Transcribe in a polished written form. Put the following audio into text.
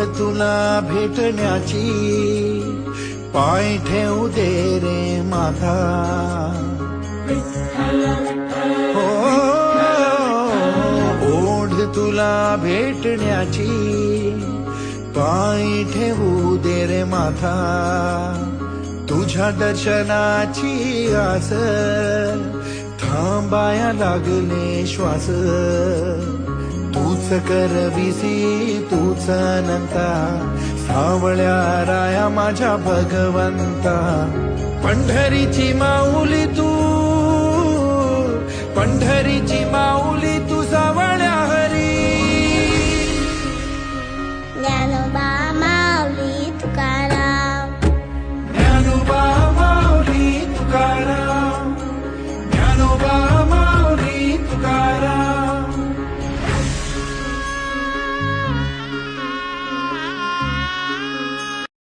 तुला भेटण्याची, पाय ठेवू दे रे माथा. हो, ओढ तुला भेटण्याची, पाय ठेवू दे रे माथा. तुझ्या दर्शनाची आस, थांबाया लागले श्वास. तूच करविसी तूच अनंता, सावळ्या राया माझ्या भगवंता. पंढरीची माऊली तू, पंढरीची माऊली तू, सावळ्या हरी. ज्ञानोबा